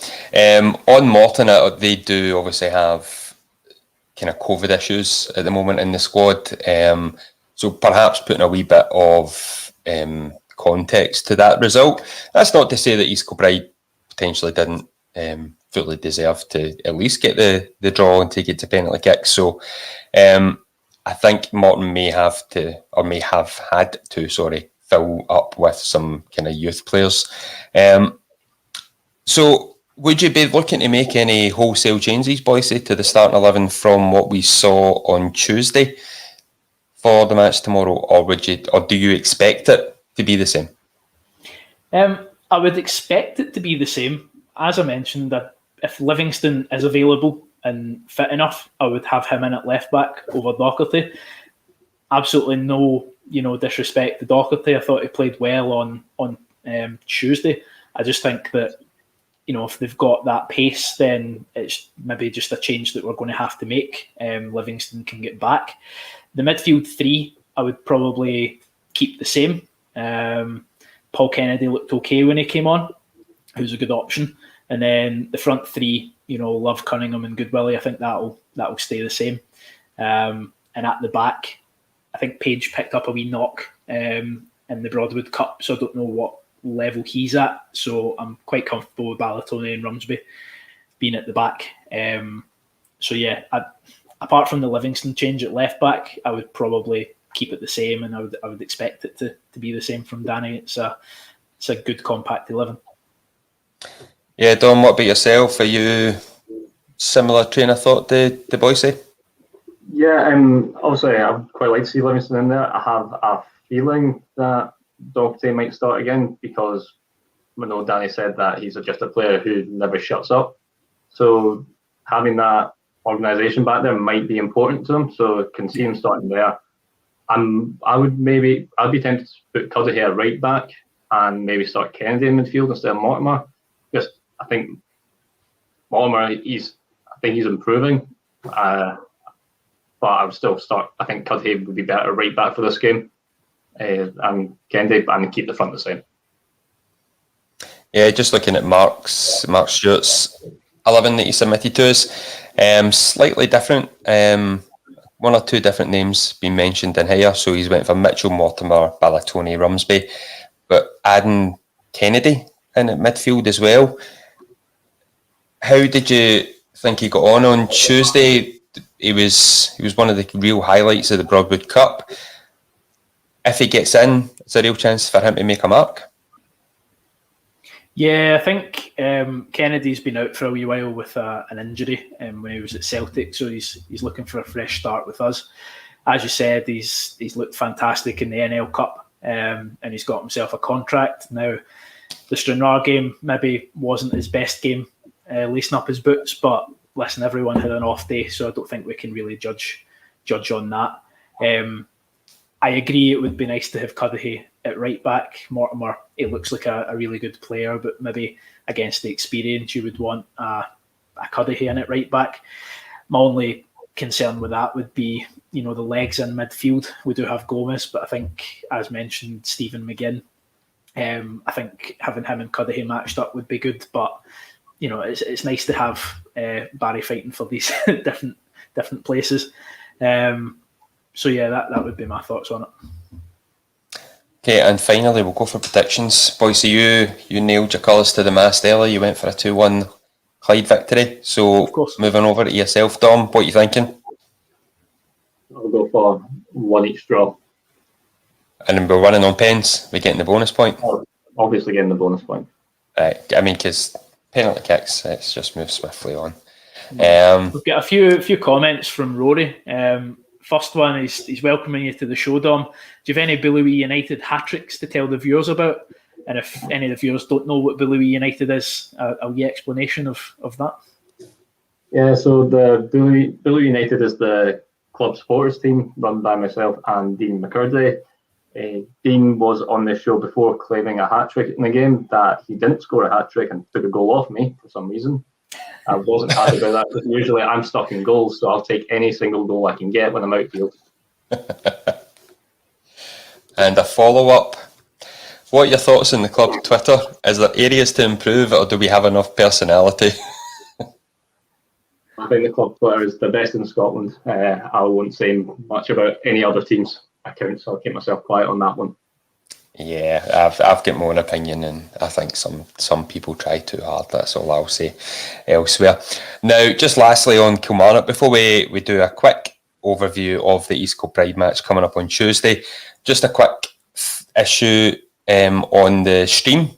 Speaker 4: On Morton, they do obviously have kind of COVID issues at the moment in the squad. So perhaps putting a wee bit of context to that result. That's not to say that East Kilbride potentially didn't fully deserve to at least get the draw and take it to penalty kicks. So I think Morton may have had to fill up with some kind of youth players. So would you be looking to make any wholesale changes, Boise, to the starting 11 from what we saw on Tuesday for the match tomorrow, or do you expect it to be the same?
Speaker 2: I would expect it to be the same. As I mentioned, that if Livingston is available and fit enough, I would have him in at left back over Docherty. Absolutely no disrespect to Doherty. I thought he played well on Tuesday. I just think that, if they've got that pace, then it's maybe just a change that we're going to have to make. Livingston can get back. The midfield three, I would probably keep the same. Paul Kennedy looked okay when he came on, who's a good option. And then the front three, Love, Cunningham and Goodwillie, I think that'll stay the same. And at the back, I think Page picked up a wee knock in the Broadwood Cup, so I don't know what level he's at. So I'm quite comfortable with Ballatoni and Rumsby being at the back. Apart from the Livingston change at left back, I would probably keep it the same, and I would expect it to be the same from Danny. It's a good compact 11.
Speaker 4: Yeah, Dom, what about yourself? Are you similar train of thought to Boise?
Speaker 3: Yeah, obviously I'd quite like to see Livingston in there. I have a feeling that Doherty might start again, because I know Danny said that he's just a player who never shuts up. So having that organisation back there might be important to him. So I can see him starting there. I'd be tempted to put Cudahy at right back and maybe start Kennedy in midfield instead of Mortimer. Just I think Mortimer, he's improving. But I would still start. I think Cudahy would be better right back for this game. And Kennedy, and keep the front the same.
Speaker 4: Yeah, just looking at Mark Stewart's 11 that he submitted to us, slightly different. One or two different names being mentioned in here. So he's went for Mitchell, Mortimer, Ballatoni, Rumsby, but adding Kennedy in at midfield as well. How did you think he got on Tuesday? He was one of the real highlights of the Broadwood Cup. If he gets in, it's a real chance for him to make a mark.
Speaker 2: Yeah, I think Kennedy's been out for a wee while with an injury when he was at Celtic, so he's looking for a fresh start with us. As you said, he's looked fantastic in the NL Cup, and he's got himself a contract. Now, the Stranraer game maybe wasn't his best game, lacing up his boots, but listen, everyone had an off day, so I don't think we can really judge on that. I agree it would be nice to have Cudahy at right back. Mortimer, he looks like a really good player, but maybe against the experience you would want a Cudahy in at right back. My only concern with that would be, the legs in midfield. We do have Gomez, but I think, as mentioned, Stephen McGinn. I think having him and Cudahy matched up would be good, but it's nice to have Barry fighting for these different places. So yeah, that would be my thoughts on it.
Speaker 4: Okay, and finally we'll go for predictions. Boise, you nailed your colours to the mast early. You went for a 2-1 Clyde victory. So moving over to yourself, Dom, what are you thinking?
Speaker 3: I'll go for 1 each draw.
Speaker 4: And then we're running on pens. We're getting the bonus point.
Speaker 3: Obviously getting the bonus point.
Speaker 4: Right. I mean, because penalty kicks, it's just move swiftly on.
Speaker 2: We've got a few comments from Rory. First one is he's welcoming you to the show, Dom. Do you have any Billy United hat-tricks to tell the viewers about? And if any of the viewers don't know what Billy United is, a wee explanation of that.
Speaker 3: Yeah, so the Billy United is the club supporters team run by myself and Dean McCurdy. Dean was on this show before claiming a hat-trick in the game that he didn't score a hat-trick and took a goal off me for some reason. I wasn't happy about that, because usually I'm stuck in goals, so I'll take any single goal I can get when I'm outfield. And
Speaker 4: a follow-up. What are your thoughts on the club Twitter? Is there areas to improve, or do we have enough personality?
Speaker 3: I think the club Twitter is the best in Scotland. I won't say much about any other team's account, so I'll keep myself quiet on that one.
Speaker 4: Yeah, I've got my own opinion, and I think some people try too hard. That's all I'll say elsewhere. Now, just lastly on Kilmarnock, before we do a quick overview of the East Coast Pride match coming up on Tuesday, just a quick issue on the stream.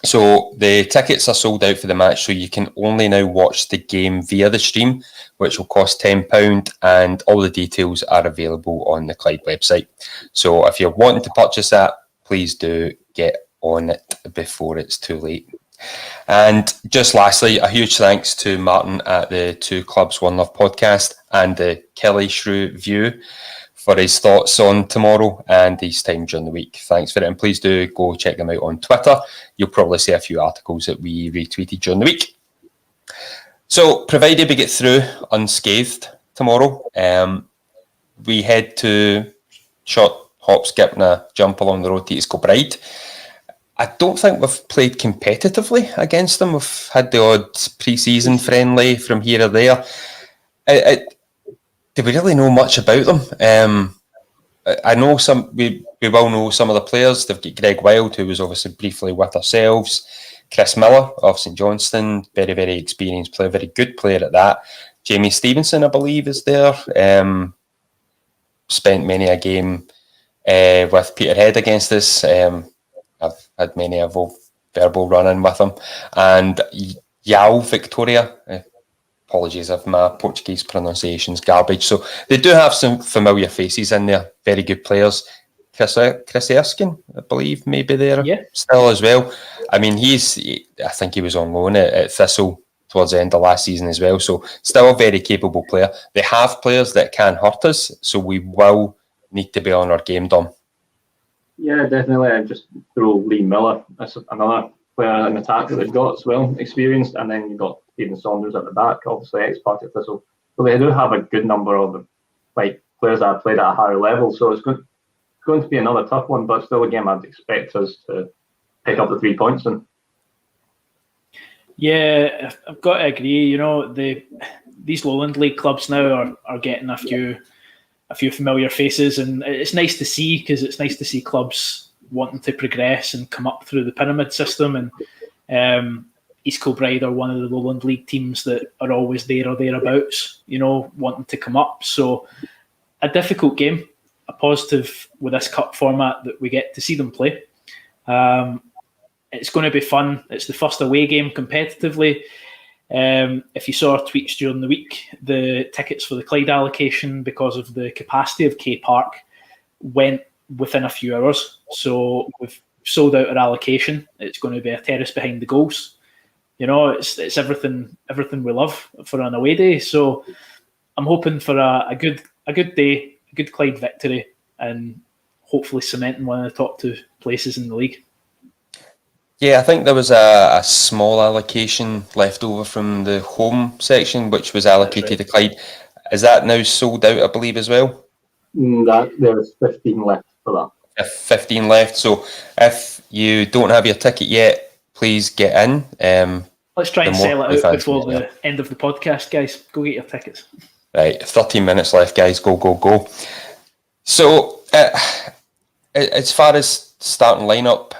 Speaker 4: So the tickets are sold out for the match, so you can only now watch the game via the stream, which will cost £10, and all the details are available on the Clyde website. So if you're wanting to purchase that, please do get on it before it's too late. And just lastly, a huge thanks to Martin at the Two Clubs One Love podcast and the Kelly Shrew View for his thoughts on tomorrow and his time during the week. Thanks for it, and please do go check them out on Twitter. You'll probably see a few articles that we retweeted during the week. So, provided we get through unscathed tomorrow, we head to shot, hop, skip and a jump along the road to East Kilbride. I don't think we've played competitively against them. We've had the odd pre-season friendly from here or there. Do we really know much about them? I know we will know some of the players. They've got Greg Wild, who was obviously briefly with ourselves. Chris Miller of St Johnstone, very, very experienced player, very good player at that. Jamie Stevenson, I believe, is there. Spent many a game with Peterhead against us. I've had many a verbal run-in with him. And Yao Victoria, apologies if my Portuguese pronunciation's garbage. So they do have some familiar faces in there, very good players. Chris Erskine, I believe, maybe there still as well. I mean, I think he was on loan at Thistle towards the end of last season as well. So still a very capable player. They have players that can hurt us, so we will need to be on our game, Dom.
Speaker 3: Yeah, definitely. I just throw Lee Miller as another player in attack that they've got as well, experienced. And then you've got Stephen Saunders at the back, obviously ex-part at Thistle. So they do have a good number of players that have played at a higher level. So it's going to be another tough one, but still a game I'd expect us to pick up the 3 points in.
Speaker 2: Yeah, I've got to agree. You know, these Lowland League clubs now are getting a few familiar faces, and it's nice to see, because it's nice to see clubs wanting to progress and come up through the pyramid system. And East Kilbride are one of the Lowland League teams that are always there or thereabouts, you know, wanting to come up. So a difficult game. A positive with this cup format that we get to see them play. It's going to be fun. It's the first away game competitively. If you saw our tweets during the week, the tickets for the Clyde allocation, because of the capacity of K Park, went within a few hours. So we've sold out our allocation. It's going to be a terrace behind the goals. You know, it's everything we love for an away day. So I'm hoping for a good day, a good Clyde victory, and hopefully cementing one of the top 2 places in the league.
Speaker 4: Yeah, I think there was a small allocation left over from the home section, which was allocated to Clyde. Is that now sold out, I believe, as well?
Speaker 3: There's 15 left for that.
Speaker 4: 15 left. So if you don't have your ticket yet, please get in.
Speaker 2: Let's try and sell it out before the end of the podcast, guys. Go get your tickets.
Speaker 4: Right, 13 minutes left, guys. Go. So, as far as starting lineup,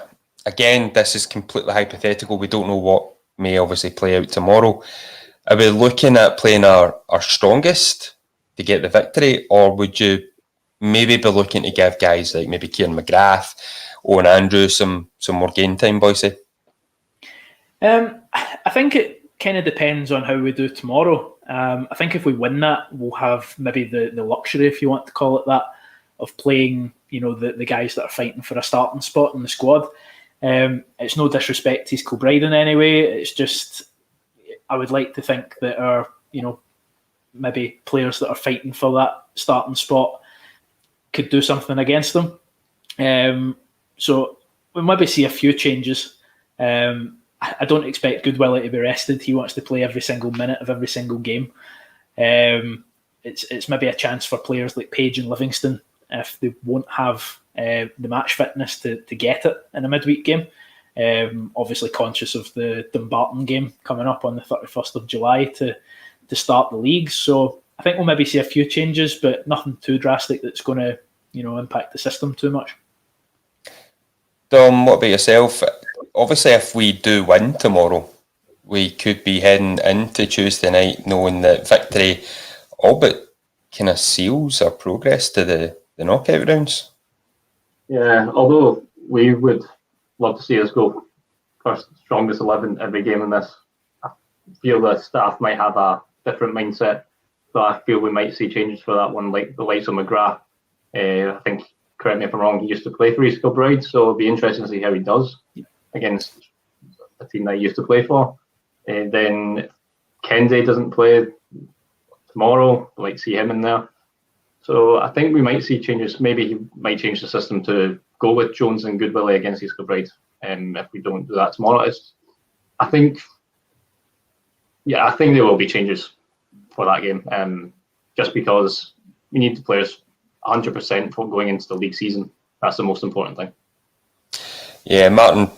Speaker 4: again, this is completely hypothetical. We don't know what may obviously play out tomorrow. Are we looking at playing our strongest to get the victory, or would you maybe be looking to give guys like maybe Kieran McGrath, Owen Andrews some more game time, Boise?
Speaker 2: I think it kind of depends on how we do tomorrow. I think if we win that, we'll have maybe the luxury, if you want to call it that, of playing, you know, the guys that are fighting for a starting spot in the squad. It's no disrespect to East Kilbride in any way. It's just, I would like to think that our, you know, maybe players that are fighting for that starting spot could do something against them. So we maybe see a few changes. I don't expect Goodwillie to be rested. He wants to play every single minute of every single game. It's maybe a chance for players like Page and Livingston, if they won't have the match fitness to get it in a midweek game. Obviously conscious of the Dumbarton game coming up on the 31st of July to start the league. So I think we'll maybe see a few changes, but nothing too drastic that's going to, you know, impact the system too much.
Speaker 4: Dom, what about yourself? Obviously, if we do win tomorrow, we could be heading into Tuesday night knowing that victory all but kind of seals our progress to the knockout rounds.
Speaker 3: Yeah, although we would love to see us go first strongest 11 every game in this, I feel the staff might have a different mindset. So I feel we might see changes for that one, like the likes of McGrath. I think, correct me if I'm wrong, he used to play for East Kilbride, so it'll be interesting to see how he does against a team that he used to play for. Then Kenzie doesn't play tomorrow, I'd like to see him in there. So I think we might see changes. Maybe he might change the system to go with Jones and Goodwillie against East Kilbride. If we don't do that tomorrow, I think there will be changes for that game. Just because we need the players 100% for going into the league season. That's the most important thing.
Speaker 4: Yeah, Martin,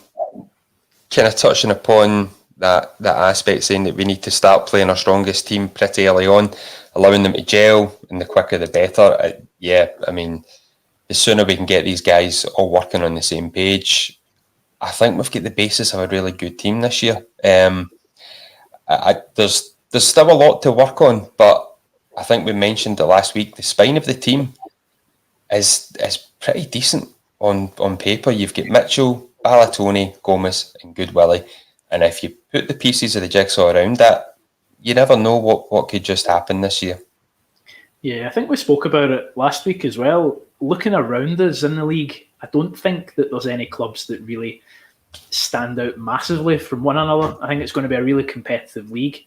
Speaker 4: kind of touching upon that aspect, saying that we need to start playing our strongest team pretty early on, allowing them to gel, and the quicker the better. I mean, the sooner we can get these guys all working on the same page, I think we've got the basis of a really good team this year. There's still a lot to work on, but I think we mentioned it last week. The spine of the team is pretty decent on paper. You've got Mitchell, Balatoni, Gomez, and Goodwillie, and if you put the pieces of the jigsaw around that, you never know what could just happen this year.
Speaker 2: Yeah, I think we spoke about it last week as well. Looking around us in the league, I don't think that there's any clubs that really stand out massively from one another. I think it's going to be a really competitive league,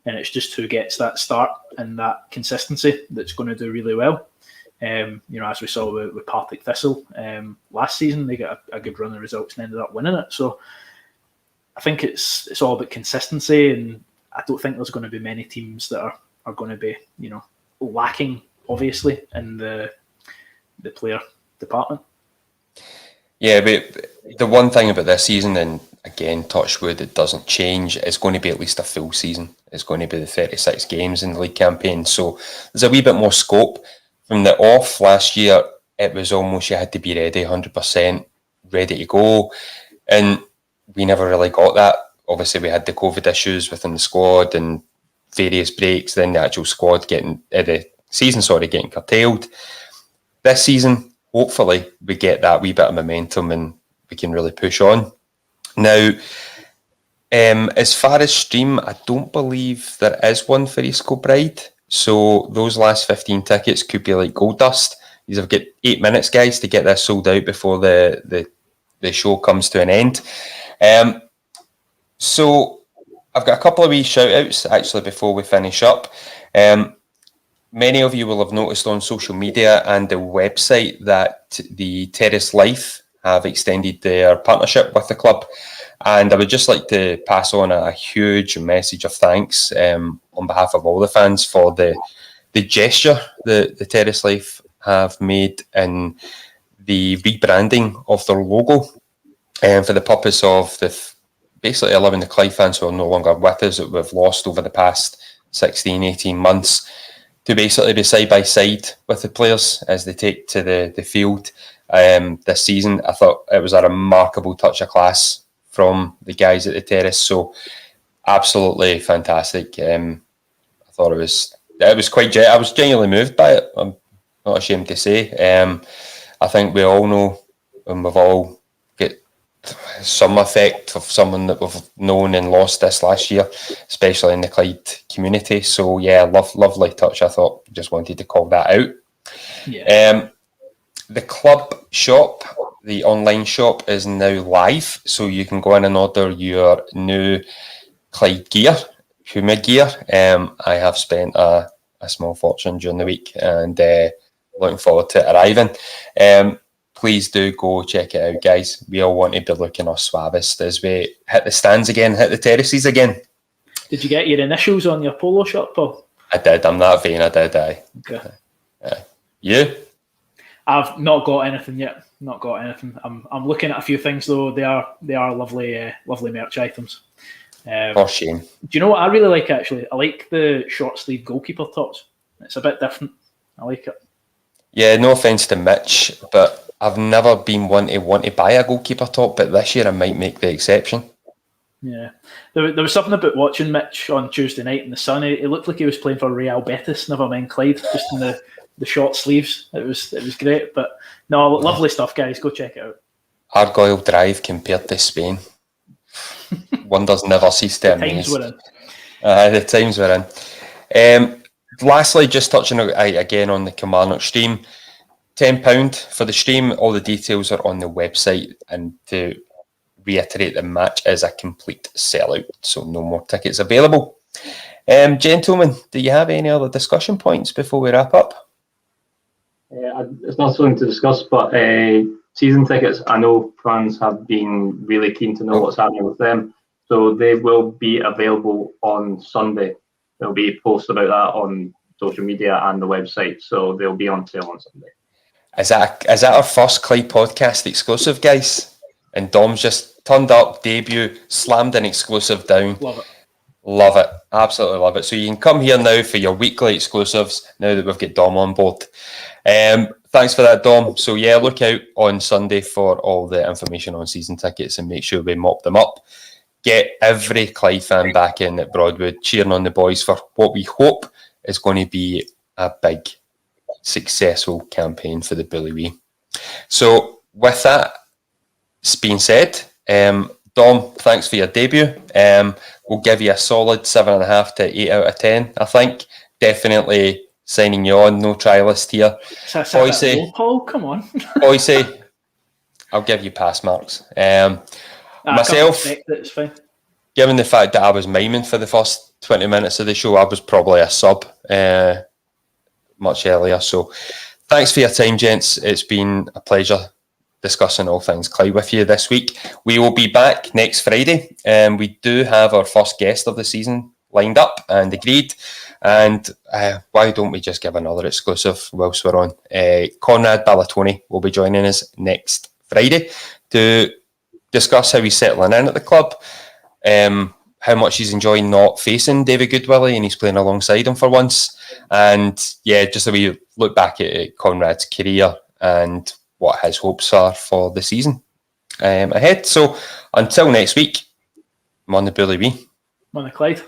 Speaker 2: and it's just who gets that start and that consistency that's going to do really well. As we saw with Partick Thistle last season, they got a good run of results and ended up winning it. So I think it's all about consistency, and I don't think there's going to be many teams that are going to be lacking, obviously, in the player department.
Speaker 4: Yeah, but the one thing about this season, and again, touch wood, it doesn't change, it's going to be at least a full season. It's going to be the 36 games in the league campaign. So there's a wee bit more scope. From the off last year, it was almost you had to be ready, 100%, ready to go. And we never really got that. Obviously, we had the COVID issues within the squad and various breaks, then the actual squad getting curtailed. This season, hopefully, we get that wee bit of momentum and we can really push on. Now, as far as stream, I don't believe there is one for East Kilbride. So those last 15 tickets could be like gold dust. You've got 8 minutes, guys, to get this sold out before the show comes to an end. So I've got a couple of wee shout-outs, actually, before we finish up. Many of you will have noticed on social media and the website that the Terrace Life have extended their partnership with the club. And I would just like to pass on a huge message of thanks on behalf of all the fans for the gesture the Terrace Life have made in the rebranding of their logo, for the purpose of basically allowing the Clyde fans who are no longer with us, that we've lost over the past 16, 18 months, to basically be side by side with the players as they take to the field this season. I thought it was a remarkable touch of class from the guys at the Terrace, so absolutely fantastic. I thought it was quite. I was genuinely moved by it. I'm not ashamed to say. I think we all know, and we've all got some effect of someone that we've known and lost this last year, especially in the Clyde community. So yeah, lovely touch. I thought, just wanted to call that out.
Speaker 2: Yeah.
Speaker 4: The club shop, the online shop, is now live, so you can go in and order your new Clyde gear, Puma gear. I have spent a small fortune during the week, and looking forward to it arriving. Please do go check it out, guys. We all want to be looking our suavest as we hit the stands again, hit the terraces again.
Speaker 2: Did you get your initials on your polo shirt, Paul?
Speaker 4: I did. I'm that vain. I did.
Speaker 2: Okay.
Speaker 4: You?
Speaker 2: I've not got anything yet. Not got anything. I'm looking at a few things though. They are lovely, lovely merch items.
Speaker 4: For shame.
Speaker 2: Do you know what I really like actually? I like the short sleeve goalkeeper tops. It's a bit different. I like it.
Speaker 4: Yeah, no offence to Mitch, but I've never been one to want to buy a goalkeeper top, but this year I might make the exception.
Speaker 2: Yeah. There was something about watching Mitch on Tuesday night in the sun. It looked like he was playing for Real Betis, never mind Clyde, just in the short sleeves. It was great. But no, lovely stuff, guys. Go check it out.
Speaker 4: Argyle Drive compared to Spain. Wonders never cease to amaze. The times we're in. Lastly, just touching again on the Kilmarnock stream, £10 for the stream. All the details are on the website, and to reiterate, the match is a complete sellout, so no more tickets available. Gentlemen, do you have any other discussion points before we wrap up?
Speaker 3: It's not something to discuss, but season tickets, I know fans have been really keen to know what's happening with them. So they will be available on Sunday. There'll be posts about that on social media and the website. So they'll be on sale on Sunday.
Speaker 4: Is that our first Clyde podcast exclusive, guys? And Dom's just turned up, debut, slammed an exclusive down.
Speaker 2: Love it.
Speaker 4: Love it. Absolutely love it. So you can come here now for your weekly exclusives now that we've got Dom on board. Thanks for that, Dom. So yeah, look out on Sunday for all the information on season tickets and make sure we mop them up. Get every Clyde fan back in at Broadwood, cheering on the boys for what we hope is going to be a big, successful campaign for the Bully Wee. So with that being said, Dom, thanks for your debut. We'll give you a solid 7.5 to 8 out of 10, I think. Definitely signing you on, no trialist here.
Speaker 2: Boise, Paul, come on.
Speaker 4: Boise, I'll give you pass marks. Myself,
Speaker 2: it's fine.
Speaker 4: Given the fact that I was miming for the first 20 minutes of the show, I was probably a sub much earlier. So thanks for your time, gents. It's been a pleasure discussing all things Clyde with you this week. We will be back next Friday. We do have our first guest of the season lined up and agreed. And why don't we just give another exclusive whilst we're on? Conrad Ballatoni will be joining us next Friday to discuss how he's settling in at the club, how much he's enjoying not facing David Goodwillie and he's playing alongside him for once. And yeah, just a wee look back at Conrad's career and what his hopes are for the season ahead. So until next week, I'm on the Bully Wee.
Speaker 2: I'm on the Clyde.